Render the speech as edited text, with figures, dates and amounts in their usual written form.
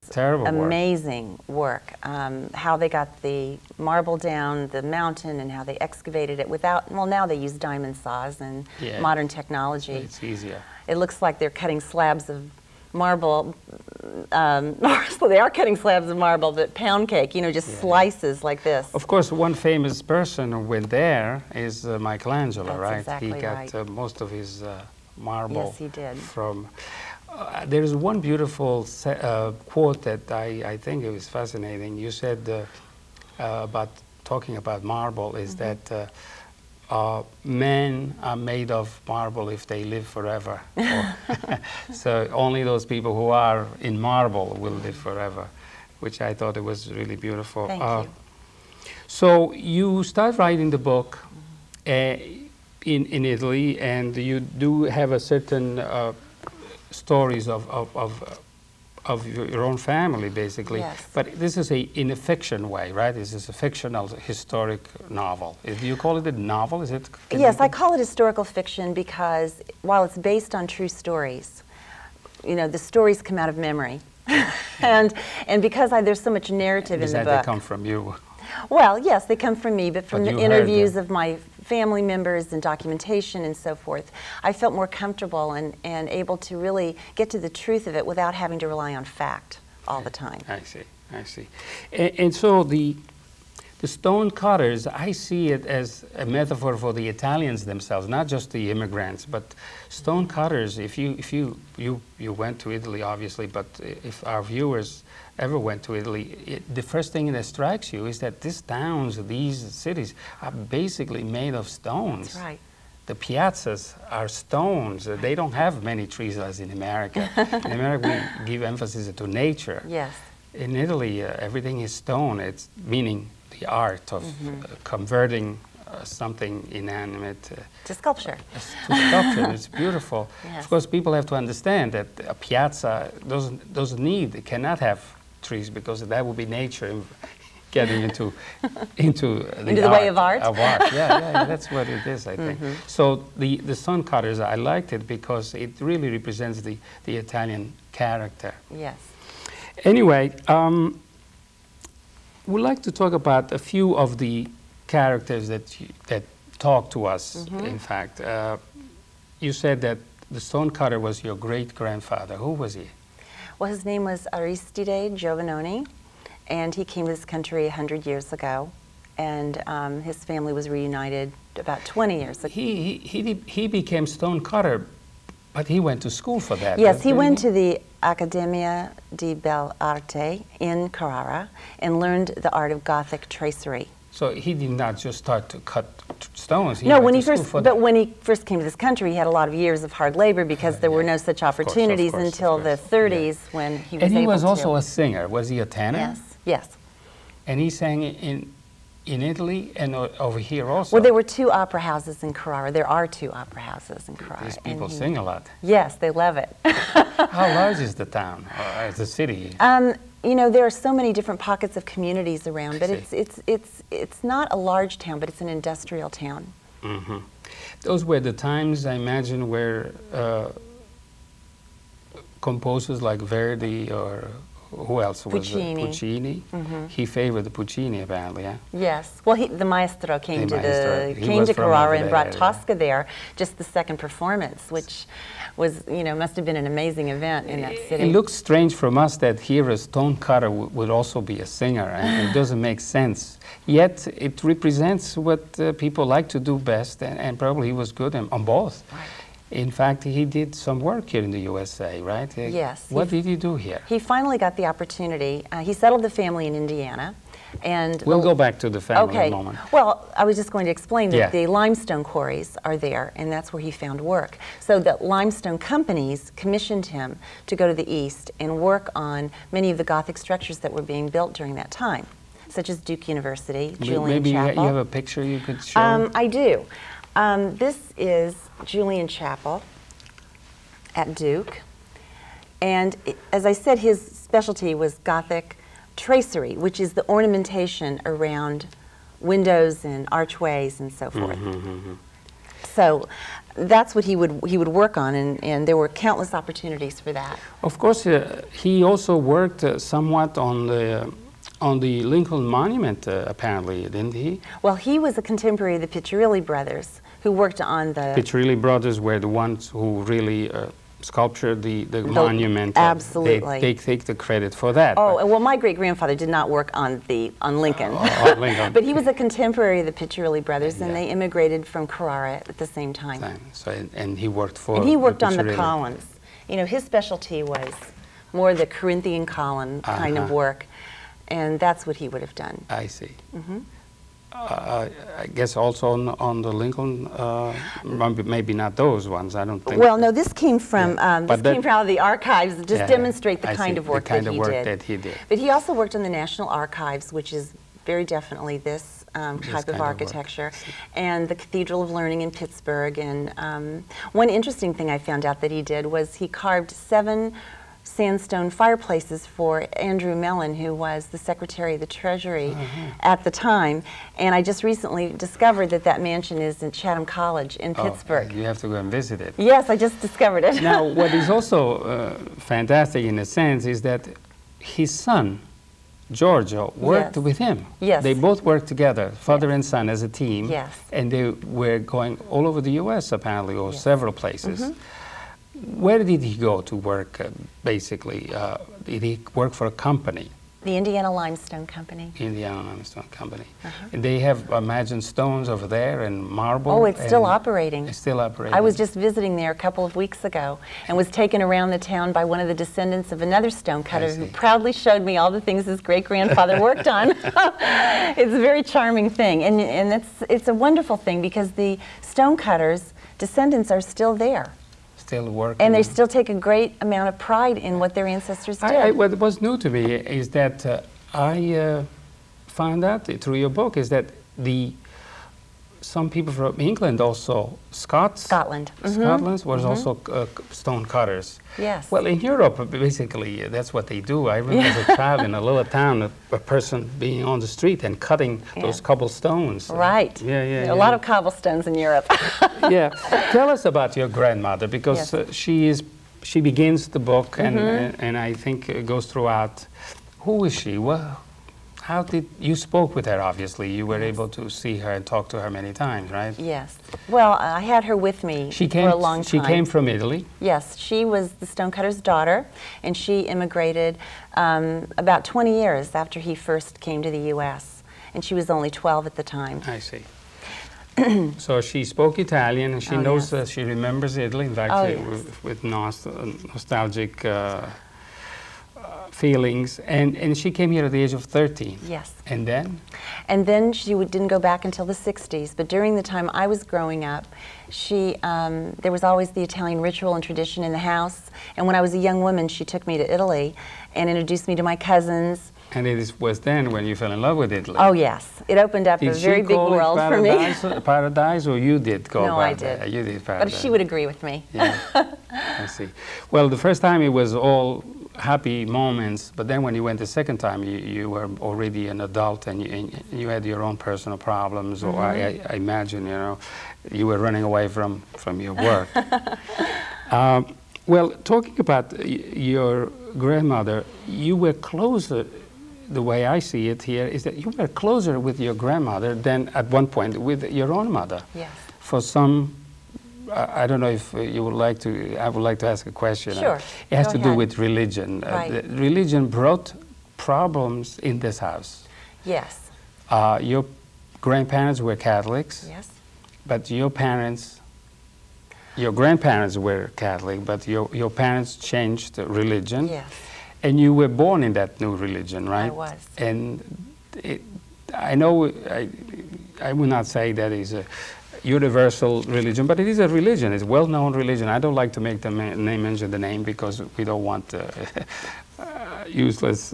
Terrible amazing work. How they got the marble down the mountain and how they excavated it without, well, now they use diamond saws and modern technology. It's easier. It looks like they're cutting slabs of marble. So they are cutting slabs of marble, but pound cake, you know, just slices like this. Of course, one famous person who went there is Michelangelo, That's right? exactly he got most of his marble yes, he did. from... there is one beautiful quote that I think it was fascinating. You said about talking about marble is that men are made of marble if they live forever. So only those people who are in marble will live forever, which I thought it was really beautiful. Thank you. So you start writing the book in Italy, and you do have a certain stories of your own family, basically. Yes. But this is in a fiction way, right? This is a fictional historic novel. Do you call it a novel? Is it? Yes, I call it historical fiction because while it's based on true stories, you know, the stories come out of memory. and because there's so much narrative in the book. They come from you. Well, yes, they come from me, but from the interviews of my family members and documentation and so forth, I felt more comfortable and able to really get to the truth of it without having to rely on fact all the time. I see, I see. And so the stone cutters, I see it as a metaphor for the Italians themselves, not just the immigrants, but stone cutters. If you went to Italy, obviously, but if our viewers ever went to Italy, the first thing that strikes you is that these towns, these cities, are basically made of stones. That's right. The piazzas are stones. They don't have many trees as in America. In America, we give emphasis to nature. Yes. In Italy, everything is stone. It's meaning the art of converting something inanimate to sculpture. To sculpture. It's beautiful. Yes. Of course, people have to understand that a piazza it cannot have trees, because that would be nature getting into the way of art. Yeah, that's what it is, I think. So the stone cutters, I liked it because it really represents the Italian character. Yes. Anyway, we'd like to talk about a few of the characters that talk to us. In fact, you said that the stonecutter was your great-grandfather. Who was he? Well, his name was Aristide Giovannoni, and he came to this country 100 years ago, and his family was reunited about 20 years ago. He became stonecutter, but he went to school for that. Yes, he went to the Accademia di Belle Arte in Carrara and learned the art of Gothic tracery. So he did not just start to cut stones. No, when he first came to this country, he had a lot of years of hard labor because there were no such opportunities until the 30s when he was able to. And he was also a singer. Was he a tenor? Yes, yes. And he sang in Italy and over here also? Well, there were two opera houses in Carrara. There are two opera houses in Carrara. These people sing a lot. Yes, they love it. How large is the town, or the city? You know, there are so many different pockets of communities around, but it's not a large town, but it's an industrial town. Those were the times, I imagine, where composers like Verdi or who else was it? Puccini. He favored the Puccini, apparently, yeah? Yes. Well, the maestro came to Carrara and brought Tosca there, just the second performance, which was, you know, must have been an amazing event in that city. It looks strange from us that here a stonecutter would also be a singer, and it doesn't make sense. Yet it represents what people like to do best, and probably he was good on both. Right. In fact, he did some work here in the USA, right? Yes. What did he do here? He finally got the opportunity. He settled the family in Indiana. And we'll go back to the family in a moment. Well, I was just going to explain that the limestone quarries are there, and that's where he found work. So the limestone companies commissioned him to go to the East and work on many of the Gothic structures that were being built during that time, such as Duke University, Julian Chapel. Maybe you have a picture you could show? I do. This is Julian Chapel at Duke, and as I said, his specialty was Gothic tracery, which is the ornamentation around windows and archways and so forth. So that's what he would work on, and there were countless opportunities for that. Of course, he also worked somewhat on the Lincoln Monument, apparently, didn't he? Well, he was a contemporary of the Piccirilli brothers, who worked on the... Piccirilli brothers were the ones who really sculptured the monument. Absolutely. They take the credit for that. Oh, well, my great-grandfather did not work on Lincoln. On Lincoln. But he was a contemporary of the Piccirilli brothers, and they immigrated from Carrara at the same time. So, and he worked for... And he worked on the columns. You know, his specialty was more the Corinthian column kind of work, and that's what he would have done. I see. I guess also on the Lincoln, maybe not those ones. I don't think. Well, no, this came from out of the archives. Just demonstrate the kind of work that he did. But he also worked on the National Archives, which is very definitely this type of architecture, and the Cathedral of Learning in Pittsburgh. And one interesting thing I found out that he did was he carved 7 sandstone fireplaces for Andrew Mellon, who was the Secretary of the Treasury at the time. And I just recently discovered that that mansion is in Chatham College in Pittsburgh. You have to go and visit it. Yes, I just discovered it. Now, what is also fantastic in a sense is that his son, Giorgio, worked with him. Yes. They both worked together, father and son, as a team. Yes. And they were going all over the U.S., apparently, or several places. Where did he go to work, basically? Did he work for a company? The Indiana Limestone Company. Indiana Limestone Company. And they have, imagine, stones over there and marble. Oh, it's still operating. It's still operating. I was just visiting there a couple of weeks ago and was taken around the town by one of the descendants of another stonecutter who proudly showed me all the things his great-grandfather worked on. It's a very charming thing, and it's a wonderful thing because the stonecutters' descendants are still there. Still working. And they still take a great amount of pride in what their ancestors did. What was new to me is that I found out through your book is that some people from England also, Scotland was also stone cutters. Yes. Well, in Europe, basically, that's what they do. I remember as a child in a little town, a person being on the street and cutting those cobblestones. Right. A lot of cobblestones in Europe. Tell us about your grandmother, because she begins the book, and I think it goes throughout. Who is she? How did you spoke with her? Obviously, you were able to see her and talk to her many times, right? Yes. Well, I had her with me for a long time. She came from Italy. Yes, she was the stonecutter's daughter, and she immigrated about 20 years after he first came to the U.S. And she was only 12 at the time. I see. So she spoke Italian, and she knows. She remembers Italy. In fact, with nostalgic. Feelings, and she came here at the age of 13. Yes. And then? And then she didn't go back until the 60s, but during the time I was growing up, there was always the Italian ritual and tradition in the house, and when I was a young woman, she took me to Italy and introduced me to my cousins. And it was then when you fell in love with Italy. Oh, yes. It opened up a very big world for me. Paradise, or you did go No, I did. You did paradise. But she would agree with me. Yeah, I see. Well, the first time it was all happy moments, but then when you went the second time, you were already an adult, and you had your own personal problems, or I imagine, you were running away from your work. Well, talking about your grandmother, you were closer, the way I see it here, is that you were closer with your grandmother than at one point with your own mother. Yes. For some, I don't know if you would like to, I would like to ask a question. Sure. It has to do with religion. Right. Religion brought problems in this house. Yes. Your grandparents were Catholics. Yes. But your grandparents were Catholic, but your parents changed religion. Yes. And you were born in that new religion, right? I was. And I know, I would not say that is a universal religion, but it is a religion. It's a well-known religion. I don't like to make the mention the name because we don't want useless